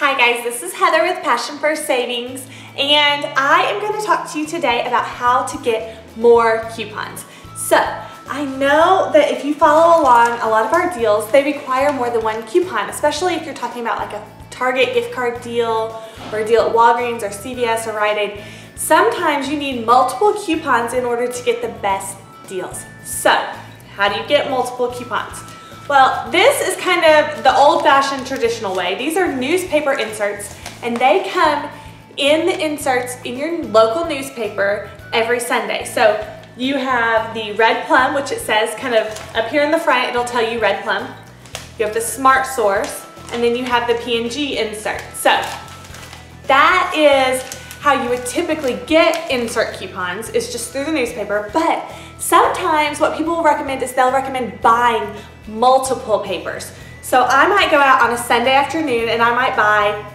Hi guys, this is Heather with Passion for Savings, and I am going to talk to you today about how to get more coupons. So, I know that if you follow along a lot of our deals, they require more than one coupon, especially if you're talking about like a Target gift card deal or a deal at Walgreens or CVS or Rite Aid. Sometimes you need multiple coupons in order to get the best deals. So, how do you get multiple coupons? Well, this is kind of the old-fashioned traditional way. These are newspaper inserts, and they come in the inserts in your local newspaper every Sunday. So you have the Red Plum, which it says kind of up here in the front, it'll tell you Red Plum. You have the Smart Source, and then you have the P&G insert. So that is how you would typically get insert coupons, is just through the newspaper, but sometimes what people will recommend is they'll recommend buying multiple papers. So I might go out on a Sunday afternoon and I might buy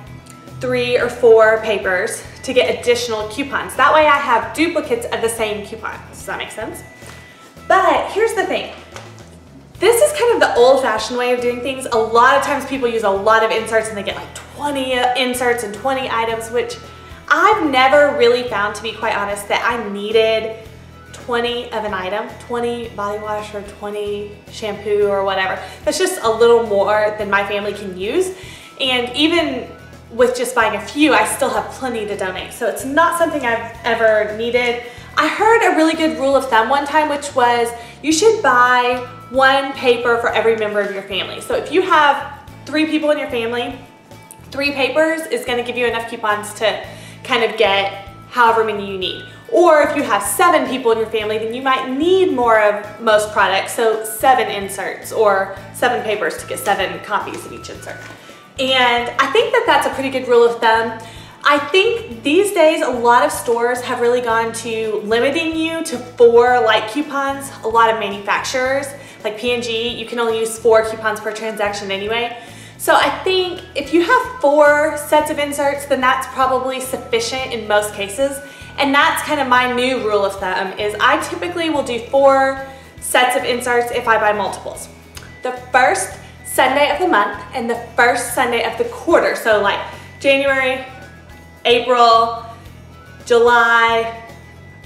3 or 4 papers to get additional coupons. That way I have duplicates of the same coupon. Does that make sense? But here's the thing. This is kind of the old-fashioned way of doing things. A lot of times people use a lot of inserts and they get like 20 inserts and 20 items, which I've never really found, to be quite honest, that I needed 20 of an item, 20 body wash or 20 shampoo or whatever. That's just a little more than my family can use. And even with just buying a few, I still have plenty to donate. So it's not something I've ever needed. I heard a really good rule of thumb one time, which was you should buy 1 paper for every member of your family. So if you have 3 people in your family, 3 papers is gonna give you enough coupons to kind of get however many you need. Or if you have 7 people in your family, then you might need more of most products, so 7 inserts or 7 papers to get 7 copies of each insert. And I think that that's a pretty good rule of thumb. I think these days a lot of stores have really gone to limiting you to 4 light coupons. A lot of manufacturers, like P&G, you can only use 4 coupons per transaction anyway. So I think if you have 4 sets of inserts, then that's probably sufficient in most cases. And that's kind of my new rule of thumb, is I typically will do 4 sets of inserts if I buy multiples. The first Sunday of the month and the first Sunday of the quarter. So like January, April, July,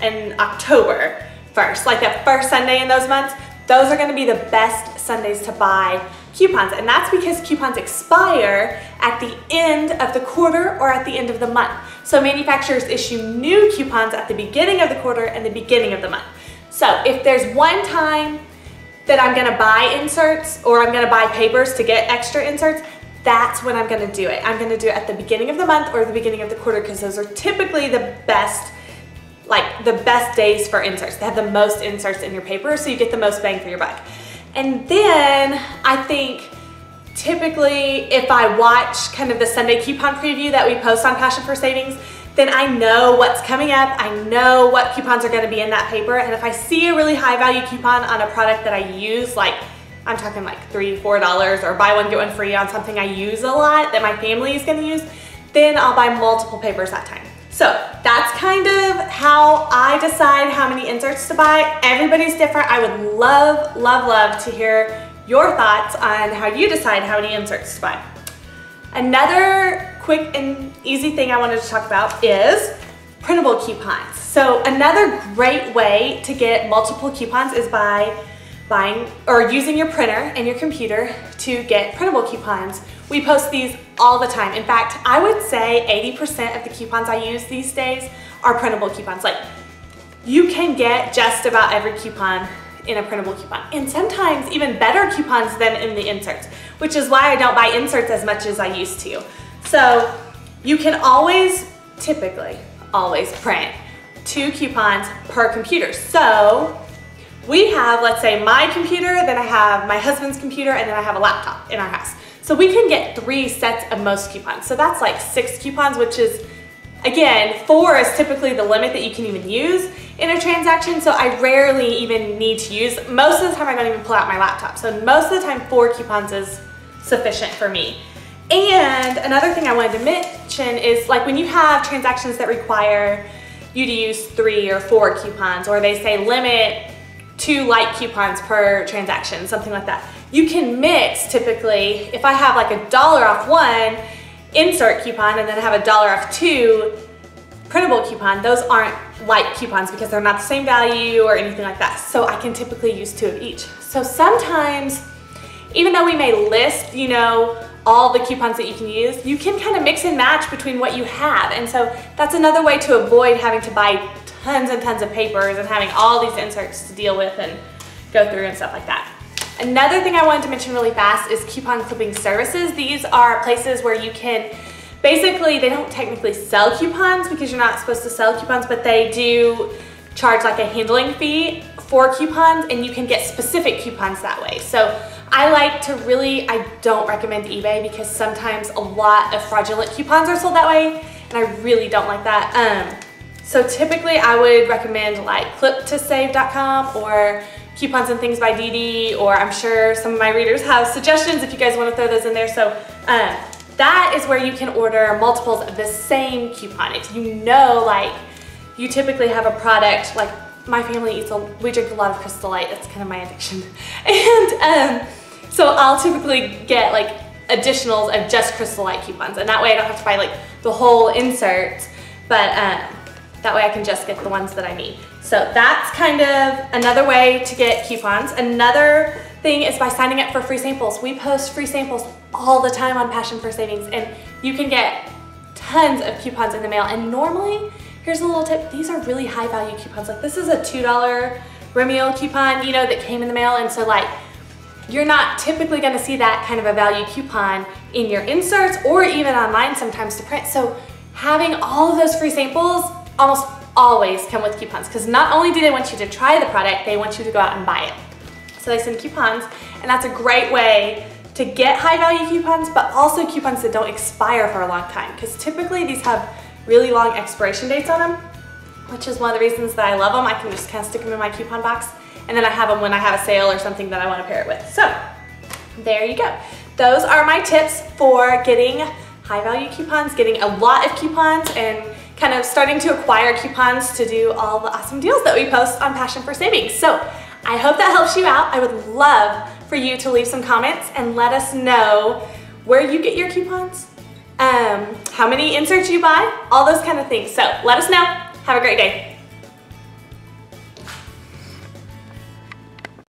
and October first. Like that first Sunday in those months, those are gonna be the best Sundays to buy coupons, and that's because coupons expire at the end of the quarter or at the end of the month. So manufacturers issue new coupons at the beginning of the quarter and the beginning of the month. So if there's one time that I'm gonna buy inserts or I'm gonna buy papers to get extra inserts, that's when I'm gonna do it. I'm gonna do it at the beginning of the month or the beginning of the quarter, because those are typically the best, like the best days for inserts. They have the most inserts in your paper, so you get the most bang for your buck. And then I think typically if I watch kind of the Sunday coupon preview that we post on Passion for Savings, then I know what's coming up. I know what coupons are gonna be in that paper. And if I see a really high value coupon on a product that I use, like I'm talking like $3, $4, or buy one, get one free on something I use a lot that my family is gonna use, then I'll buy multiple papers that time. So that's kind of how I decide how many inserts to buy. Everybody's different. I would love, love, love to hear your thoughts on how you decide how many inserts to buy. Another quick and easy thing I wanted to talk about is printable coupons. So another great way to get multiple coupons is by buying or using your printer and your computer to get printable coupons. We post these all the time. In fact, I would say 80% of the coupons I use these days are printable coupons. Like, you can get just about every coupon in a printable coupon, and sometimes even better coupons than in the inserts, which is why I don't buy inserts as much as I used to. So you can always, typically, always print 2 coupons per computer. So we have, let's say, my computer, then I have my husband's computer, and then I have a laptop in our house. So we can get 3 sets of most coupons. So that's like 6 coupons, which is, again, 4 is typically the limit that you can even use in a transaction. So I rarely even need to use, most of the time I don't even pull out my laptop. So most of the time 4 coupons is sufficient for me. And another thing I wanted to mention is, like, when you have transactions that require you to use 3 or 4 coupons, or they say limit 2 light coupons per transaction, something like that. You can mix, typically, if I have like $1 off one, insert coupon and then have a $1 off 2 printable coupon, those aren't like coupons because they're not the same value or anything like that. So I can typically use 2 of each. So sometimes, even though we may list, you know, all the coupons that you can use, you can kind of mix and match between what you have. And so that's another way to avoid having to buy tons and tons of papers and having all these inserts to deal with and go through and stuff like that. Another thing I wanted to mention really fast is coupon clipping services. These are places where you can, basically, they don't technically sell coupons because you're not supposed to sell coupons, but they do charge like a handling fee for coupons, and you can get specific coupons that way. So I like to really, I don't recommend eBay because sometimes a lot of fraudulent coupons are sold that way, and I really don't like that. So typically I would recommend like clip2save.com or Coupons and Things by DD, or I'm sure some of my readers have suggestions if you guys want to throw those in there. So that is where you can order multiples of the same coupon. If you know, like, you typically have a product, like my family we drink a lot of Crystal Light, that's kind of my addiction. And so I'll typically get like additionals of just Crystal Light coupons, and that way I don't have to buy like the whole insert, but that way I can just get the ones that I need. So that's kind of another way to get coupons. Another thing is by signing up for free samples. We post free samples all the time on Passion for Savings, and you can get tons of coupons in the mail. And normally, here's a little tip, these are really high value coupons. Like this is a $2 Remio coupon, you know, that came in the mail. And so like, you're not typically gonna see that kind of a value coupon in your inserts or even online sometimes to print. So having all of those free samples almost always come with coupons, because not only do they want you to try the product, they want you to go out and buy it. So they send coupons, and that's a great way to get high value coupons, but also coupons that don't expire for a long time, because typically these have really long expiration dates on them, which is one of the reasons that I love them. I can just kind of stick them in my coupon box, and then I have them when I have a sale or something that I want to pair it with. So there you go. Those are my tips for getting high value coupons, getting a lot of coupons, and kind of starting to acquire coupons to do all the awesome deals that we post on Passion for Savings. So I hope that helps you out. I would love for you to leave some comments and let us know where you get your coupons, how many inserts you buy, all those kind of things. So let us know. Have a great day.